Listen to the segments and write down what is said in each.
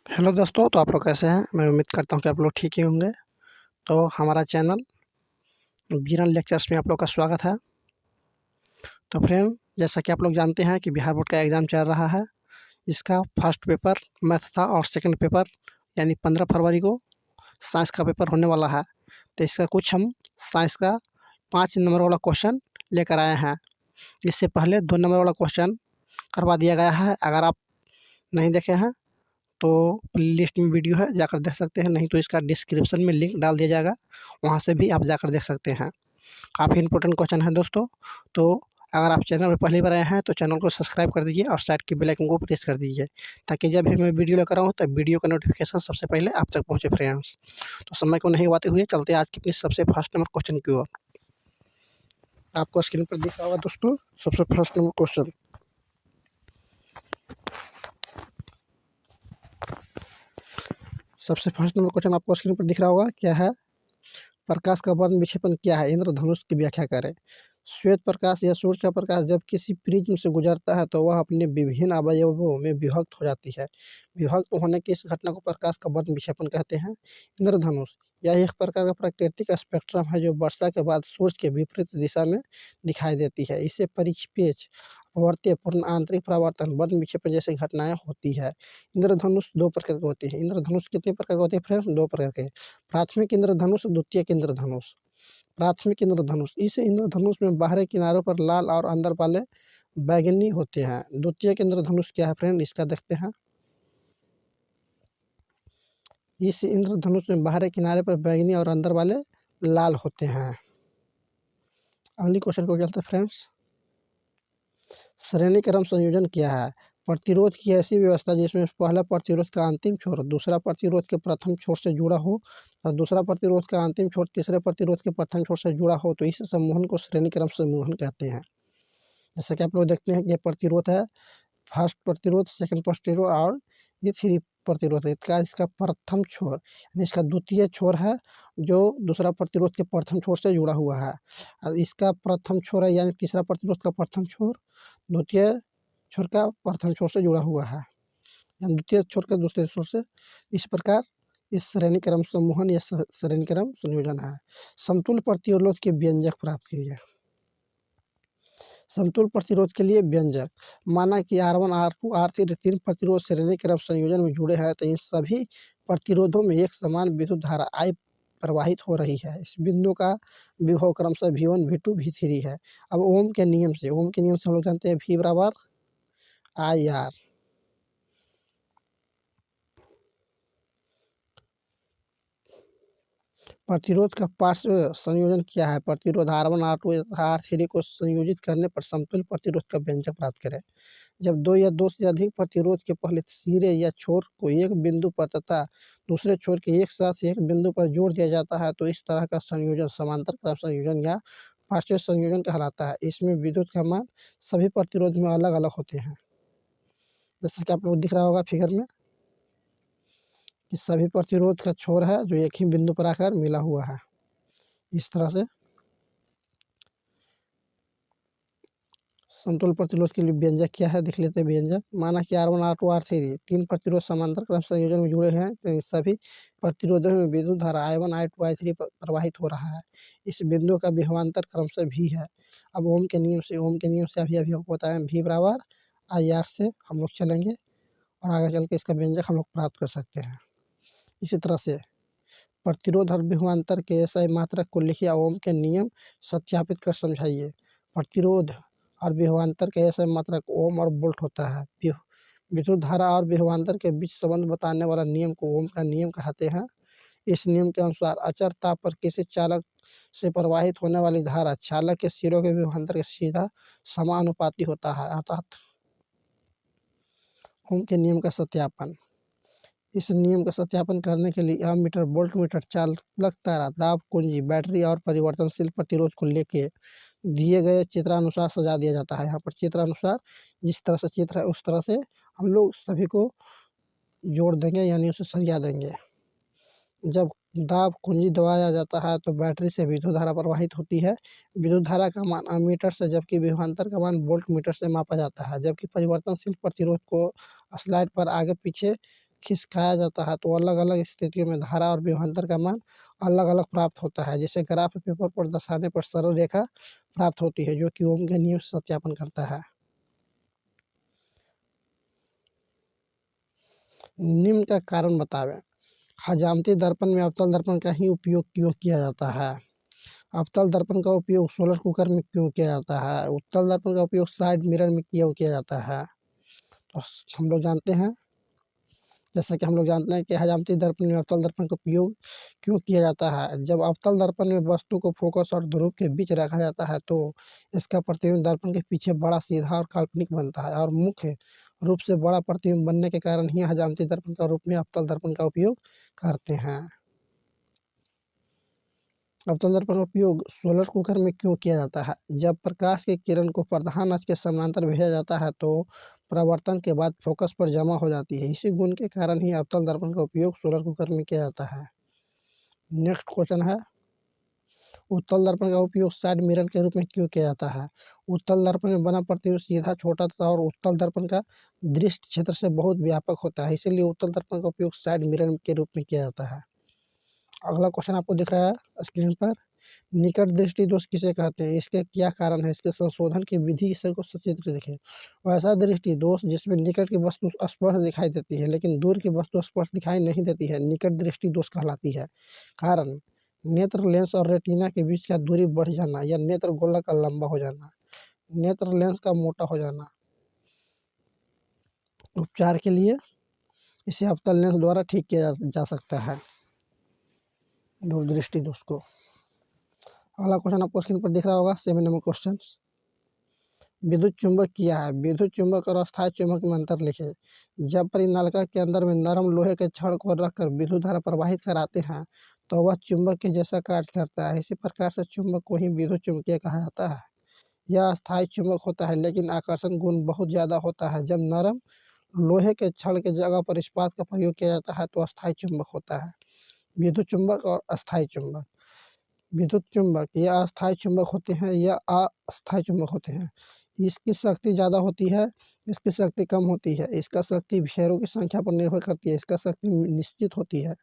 Hello दोस्तों, तो आप लोग कैसे हैं? मैं उम्मीद करता हूँ कि आप लोग ठीक ही होंगे। तो हमारा चैनल बीरन लेक्चर्स में आप लोग का स्वागत है। तो फ्रेंड, जैसा कि आप लोग जानते हैं कि बिहार बोर्ड का एग्ज़ाम चल रहा है। इसका फर्स्ट पेपर मैथ था और सेकंड पेपर यानी 15 फरवरी को साइंस का पेपर होने वाला है। तो इसका कुछ हम साइंस का 5 नंबर वाला क्वेश्चन लेकर आए हैं। इससे पहले 2 नंबर वाला क्वेश्चन करवा दिया गया है। अगर आप नहीं देखे हैं तो प्लेलिस्ट में वीडियो है, जाकर देख सकते हैं, नहीं तो इसका डिस्क्रिप्शन में लिंक डाल दिया जाएगा, वहाँ से भी आप जाकर देख सकते हैं। काफ़ी इंपॉर्टेंट क्वेश्चन है दोस्तों। तो अगर आप चैनल पर पहली बार आए हैं तो चैनल को सब्सक्राइब कर दीजिए और साइड की बेल आइकन को प्रेस कर दीजिए, ताकि जब भी मैं वीडियो लेकर आऊँ तब वीडियो का नोटिफिकेशन सबसे पहले आप तक पहुँचे फ्रेंड्स। तो समय को नहीं गवाते हुए चलते हैं आज की अपनी सबसे फर्स्ट नंबर क्वेश्चन की ओर। आपको स्क्रीन पर दिख रहा होगा दोस्तों सबसे फर्स्ट नंबर क्वेश्चन। सबसे फर्स्ट नंबर क्वेश्चन आपको स्क्रीन पर दिख रहा होगा, क्या है? प्रकाश का वर्ण विक्षेपण क्या है? इंद्रधनुष की व्याख्या करें। श्वेत प्रकाश या सूर्य का प्रकाश जब किसी प्रिज्म से गुजरता है तो वह अपने विभिन्न अवयवों में विभक्त हो जाती है। विभक्त होने की इस घटना को प्रकाश का वर्ण विक्षेपण कहते हैं। इंद्रधनुष यह एक प्रकार का प्राकृतिक स्पेक्ट्रम है जो वर्षा के बाद सूर्य के विपरीत दिशा में दिखाई देती है। इससे परिपेक्ष अपवर्त्य पूर्ण आंतरिक परावर्तन वर्ण विक्षेपण जैसी घटनाएं होती है। इंद्रधनुष दो प्रकार के होते हैं। इंद्रधनुष कितने प्रकार के होते हैं फ्रेंड्स? दो प्रकार के। प्राथमिक इंद्रधनुष, द्वितीयक इंद्रधनुष। प्राथमिक इंद्रधनुष, इस इंद्रधनुष में बाहरी किनारों पर लाल और अंदर वाले बैंगनी होते हैं। द्वितीयक इंद्रधनुष क्या है फ्रेंड? इसका देखते हैं। इस इंद्रधनुष में बाहरी किनारे पर बैंगनी और अंदर वाले लाल होते हैं। अगली क्वेश्चन को चलते हैं फ्रेंड्स। श्रेणी क्रम संयोजन क्या है? प्रतिरोध की ऐसी व्यवस्था जिसमें पहला प्रतिरोध का अंतिम छोर दूसरा प्रतिरोध के प्रथम छोर से जुड़ा हो और दूसरा प्रतिरोध का अंतिम छोर तीसरे प्रतिरोध के प्रथम छोर से जुड़ा हो, तो इस समूहन को श्रेणी क्रम समूहन कहते हैं। जैसा कि आप लोग देखते हैं कि ये प्रतिरोध है, फर्स्ट प्रतिरोध, सेकंड प्रतिरोध और ये थ्री प्रतिरोध है। इसका प्रथम छोर यानी इसका द्वितीय छोर है जो दूसरा प्रतिरोध के प्रथम छोर से जुड़ा हुआ है, और इसका प्रथम छोर है यानी तीसरा प्रतिरोध का प्रथम छोर द्वितीय छोर का प्रथम छोर से जुड़ा हुआ है, यानी द्वितीय छोर का दूसरे छोर से। इस प्रकार इस श्रेणी क्रम समूहन या श्रेणी क्रम संयोजन है। समतुल्य प्रतिरोध के व्यंजक प्राप्त कीजिए। समतुल्य प्रतिरोध के लिए व्यंजक, माना कि R1 R2 R3 तीन प्रतिरोध श्रेणी क्रम संयोजन में जुड़े हैं तो इन सभी प्रतिरोधों में एक समान विद्युत धारा I प्रवाहित हो रही है। इस बिंदु का विभव क्रमशः V1 V2 V3 है। अब ओम के नियम से हम लोग जानते हैं V बराबर IR। प्रतिरोध का पार्श्व संयोजन क्या है? प्रतिरोध R1 R2 R3 को संयोजित करने पर समतुल्य प्रतिरोध का व्यंजक प्राप्त करें। जब दो या दो से अधिक प्रतिरोध के पहले सिरे या छोर को एक बिंदु पर तथा दूसरे छोर के एक साथ एक बिंदु पर जोड़ दिया जाता है तो इस तरह का संयोजन समांतर क्रम संयोजन या पार्श्व संयोजन कहलाता है। इसमें विद्युत का मान सभी प्रतिरोध में अलग अलग होते हैं। जैसे कि आप लोग दिख रहा होगा फिगर में कि सभी प्रतिरोध का छोर है जो एक ही बिंदु पर आकर मिला हुआ है। इस तरह से समतुल्य प्रतिरोध के लिए व्यंजक क्या है देख लेते हैं। व्यंजक, माना कि R1 R2 R3 तीन प्रतिरोध समांतर क्रम संयोजन में जुड़े हैं तो इन सभी प्रतिरोधों में विद्युत धारा I1 I2 I3 प्रवाहित हो रहा है। इस बिंदु का विभवांतर क्रमशः V है। अब ओम के नियम से अभी हमको बताया V बराबर IR से हम लोग चलेंगे और आगे चल के इसका व्यंजक हम लोग प्राप्त कर सकते हैं। इसी तरह से प्रतिरोध और विभवांतर के ऐसा मात्रक को लिखिए। ओम के नियम सत्यापित कर समझाइए। प्रतिरोध और विभवांतर के ऐसे मात्रक ओम और वोल्ट होता है। विद्युत धारा और विभवांतर के बीच संबंध बताने वाला नियम को ओम का नियम कहते हैं। इस नियम के अनुसार अचर ताप पर किसी चालक से प्रवाहित होने वाली धारा चालक के सिरों के विभवांतर के सीधा समानुपाती होता है, अर्थात ओम के नियम का सत्यापन। इस नियम का सत्यापन करने के लिए एमीटर, वोल्टमीटर, चालक तारा, दाब कुंजी, बैटरी और परिवर्तनशील प्रतिरोध को लेके दिए गए चित्रानुसार सजा दिया जाता है। यहाँ पर चित्रानुसार जिस तरह से चित्र है उस तरह से हम लोग सभी को जोड़ देंगे यानी उसे सरिया देंगे। जब दाब कुंजी दबाया जाता है तो बैटरी से विद्युत धारा प्रवाहित होती है। विद्युत धारा का मान एमीटर से जबकि विभवांतर का मान वोल्टमीटर से मापा जाता है। जबकि परिवर्तनशील प्रतिरोध को स्लाइड पर आगे पीछे खिसकाया जाता है तो अलग-अलग स्थितियों में धारा और विभवांतर का मान अलग-अलग प्राप्त होता है। जैसे ग्राफ पेपर पर दर्शाने पर सरल रेखा प्राप्त होती है जो कि ओम के नियम से सत्यापन करता है। निम्न का कारण बतावें। हजामती दर्पण में अवतल दर्पण का ही उपयोग क्यों किया जाता है? अवतल दर्पण का उपयोग सोलर कुकर में क्यों किया जाता है? उत्तल दर्पण का उपयोग साइड मिरर में क्यों किया जाता है? तो हम लोग जानते हैं, जैसा कि हम लोग जानते हैं कि हजामती दर्पण में अवतल दर्पण का उपयोग क्यों किया जाता है। जब अवतल दर्पण में वस्तु को फोकस और ध्रुव के बीच रखा जाता है तो इसका प्रतिबिंब दर्पण के पीछे बड़ा, सीधा और काल्पनिक बनता है और मुख्य रूप से बड़ा प्रतिबिंब बनने के कारण ही हजामती दर्पण का रूप में अवतल दर्पण का उपयोग करते हैं। अवतल दर्पण का उपयोग सोलर कुकर में क्यों किया जाता है? जब प्रकाश की किरण को प्रधान अक्ष के समानांतर भेजा जाता है तो परावर्तन के बाद फोकस पर जमा हो जाती है। इसी गुण के कारण ही अवतल दर्पण का उपयोग सोलर कुकर में किया जाता है। नेक्स्ट क्वेश्चन है, उत्तल दर्पण का उपयोग साइड मिरर के रूप में क्यों किया जाता है? उत्तल दर्पण में बना प्रतिबिंब सीधा, छोटा तथा और उत्तल दर्पण का दृष्टि क्षेत्र से बहुत व्यापक होता है, इसीलिए उत्तल दर्पण का उपयोग साइड मिरर के रूप में किया जाता है। अगला क्वेश्चन आपको दिख रहा है स्क्रीन पर, निकट दृष्टि दोष किसे कहते हैं? इसके क्या कारण है? इसके संशोधन की विधि से को सचित्र देखें। वैसा दृष्टि दोष जिसमें निकट की वस्तु स्पष्ट दिखाई देती है लेकिन दूर की वस्तु स्पष्ट दिखाई नहीं देती है, निकट दृष्टि दोष कहलाती है। कारण, नेत्र लेंस और रेटिना के बीच का दूरी बढ़ जाना या नेत्र गोलक का लंबा हो जाना, नेत्र लेंस का मोटा हो जाना। उपचार के लिए इसे अवतल लेंस द्वारा ठीक किया जा सकता है दूर दृष्टि दोष को। अगला क्वेश्चन आपको स्क्रीन पर दिख रहा होगा, 7 नंबर क्वेश्चन। विद्युत चुंबक क्या है? विद्युत चुंबक और अस्थायी चुंबक में अंतर लिखें। जब परिनलिका के अंदर में नरम लोहे के छड़ को रखकर विद्युत धारा प्रवाहित कराते हैं तो वह चुंबक के जैसा कार्य करता है। इसी प्रकार से चुंबक को ही विद्युत चुम्बकीय कहा जाता है। यह अस्थायी चुंबक होता है लेकिन आकर्षण गुण बहुत ज़्यादा होता है। जब नरम लोहे के छड़ के जगह पर इस्पात का प्रयोग किया जाता है तो अस्थायी चुंबक होता है। विद्युत चुंबक और अस्थायी चुंबक। विद्युत चुंबक या अस्थायी चुंबक होते हैं या अस्थायी चुंबक होते हैं। इसकी शक्ति ज़्यादा होती है, इसकी शक्ति कम होती है, इसका शक्ति घेरों की संख्या पर निर्भर करती है, इसका शक्ति निश्चित होती है।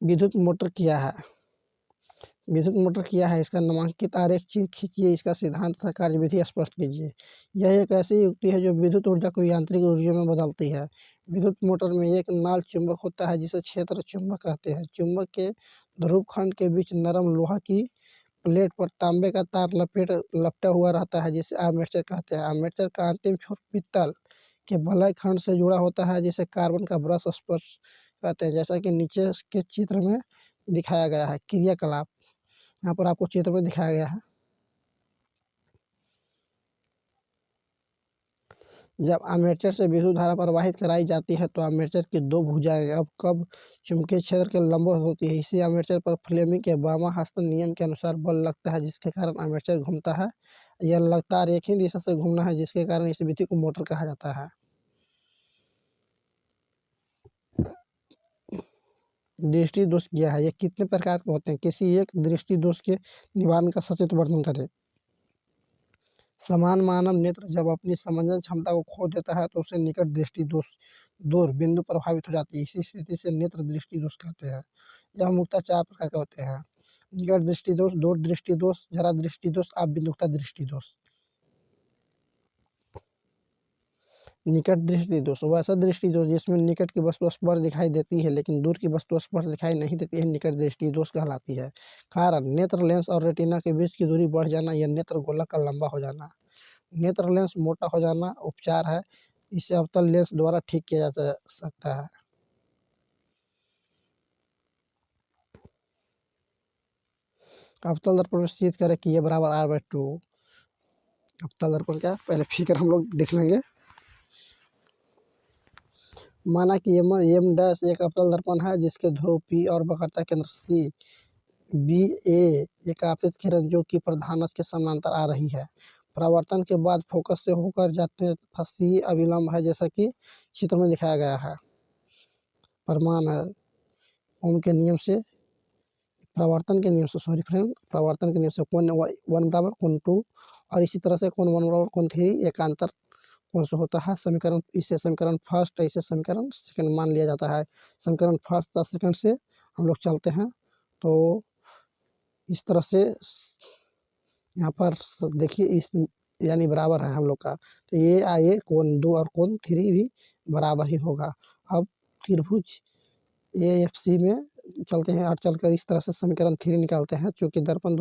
विद्युत मोटर क्या है? विद्युत मोटर क्या है? इसका नामांकित आरेख खींचिए, इसका सिद्धांत तथा कार्यविधि स्पष्ट कीजिए। यह एक ऐसी युक्ति है जो विद्युत ऊर्जा को यांत्रिक ऊर्जा में बदलती है। विद्युत मोटर में एक नाल चुंबक होता है जिसे क्षेत्र चुंबक कहते हैं। चुंबक के ध्रुव खंड के बीच नरम लोहा की प्लेट पर तांबे का तार लपटा हुआ रहता है जिसे आर्मेचर कहते हैं। आर्मेचर का अंतिम छोर पित्तल के वलय खंड से जुड़ा होता है जिसे कार्बन का ब्रश स्पर्श कहते हैं। जैसा कि नीचे के चित्र में दिखाया गया है क्रियाकलाप, यहाँ पर आपको चित्र में दिखाया गया है। जब आर्मेचर से विद्युत धारा प्रवाहित कराई जाती है तो आर्मेचर की दो भुजाएं अब कब चुंबकीय क्षेत्र के लंबवत होती है। इसी आर्मेचर पर फ्लेमिंग के बामा-हस्त नियम के अनुसार बल लगता है जिसके कारण आर्मेचर घूमता है। यह लगातार एक ही दिशा से घूमना है जिसके कारण इस विधि को मोटर कहा जाता है। दृष्टि दोष क्या है? ये कितने प्रकार के होते हैं? किसी एक दृष्टि दोष के निवारण का सचेत वर्णन करें। समान मानव नेत्र जब अपनी समंजन क्षमता को खो देता है तो उसे निकट दृष्टि दोष दूर बिंदु प्रभावित हो जाती है। इसी स्थिति से नेत्र दृष्टि दोष कहते हैं। यह मुख्यतः 4 प्रकार के होते हैं: निकट दृष्टि दोष, दूर दृष्टि दोष, जरा दृष्टि दोष, अबिंदुकता दृष्टि दोष। निकट दृष्टि दोष वैसा दृष्टि दोष जिसमें निकट की वस्तु स्पष्ट दिखाई देती है लेकिन दूर की वस्तु स्पष्ट दिखाई नहीं देती है, निकट दृष्टि दोष कहलाती है। कारण, नेत्र लेंस और रेटिना के बीच की दूरी बढ़ जाना या नेत्र गोलक का लंबा हो जाना। नेत्र लेंस मोटा हो जाना। उपचार है, इसे अवतल लेंस द्वारा ठीक किया जा सकता है। अवतल दर्पण में स्थित करें कि ये बराबर r/2। अवतल दर्पण का पहले फिगर हम लोग देख लेंगे। माना कि एम डैश एक अवतल दर्पण है जिसके ध्रुव P और वक्रता केंद्र C B A एक आपतित किरण जो कि प्रधान अक्ष के समानांतर आ रही है, परावर्तन के बाद फोकस से होकर जाते हैं तथा C अभिलंब है जैसा कि चित्र में दिखाया गया है। प्रमाण है ओम के नियम से, प्रवर्तन के नियम से, सॉरी फ्रेंड, प्रवर्तन के नियम से कोण 1 बराबर कोण 2 और इसी तरह से कोण 1 बराबर कोण 3 एकांतर कौन सा होता है समीकरण, इसे समीकरण फर्स्ट, इसे समीकरण सेकंड मान लिया जाता है। समीकरण फर्स्ट या सेकंड से हम लोग चलते हैं तो इस तरह से यहाँ पर देखिए इस यानी बराबर है हम लोग का, तो ये कोण 2 और कोण 3 भी बराबर ही होगा। अब त्रिभुज एएफसी में चलते हैं और चलकर इस तरह से समीकरण 3 निकालते हैं। चूँकि दर्पण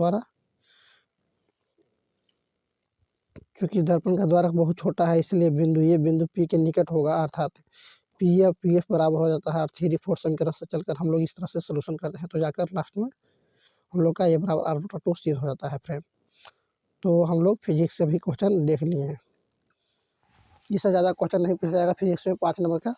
का द्वारक बहुत छोटा है, इसलिए ये बिंदु P के निकट होगा, अर्थात पी या पी एफ बराबर हो जाता है। और 3 4 समीकरण से चलकर हम लोग इस तरह से सोल्यूशन करते हैं तो जाकर लास्ट में हम लोग का ये बराबर r/2 सिद्ध हो जाता है फ्रेंड। तो हम लोग फिजिक्स से भी क्वेश्चन देख लिए हैं। इससे ज़्यादा क्वेश्चन नहीं पूछा जाएगा फिजिक्स में 5 नंबर का।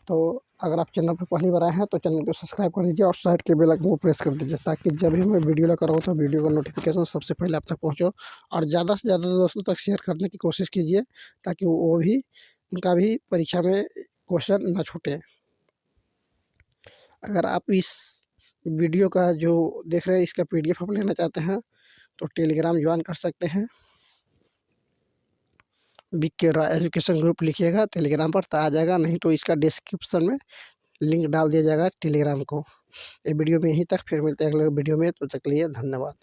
तो अगर आप चैनल पर पहली बार आए हैं तो चैनल को सब्सक्राइब कर दीजिए और साइड के बेल आइकन को प्रेस कर दीजिए, ताकि जब भी मैं वीडियो लेकर आऊँ तो वीडियो का नोटिफिकेशन सबसे पहले आप तक पहुँचो। और ज़्यादा से ज़्यादा दोस्तों तक शेयर करने की कोशिश कीजिए, ताकि वो भी उनका भी परीक्षा में क्वेश्चन न छूटे। अगर आप इस वीडियो का जो देख रहे हैं इसका PDF आप लेना चाहते हैं तो टेलीग्राम ज्वाइन कर सकते हैं। BK रॉय एजुकेशन ग्रुप लिखिएगा टेलीग्राम पर तो आ जाएगा, नहीं तो इसका डिस्क्रिप्शन में लिंक डाल दिया जाएगा टेलीग्राम को। ये वीडियो में यहीं तक, फिर मिलते हैं अगले वीडियो में, तो तक के लिए धन्यवाद।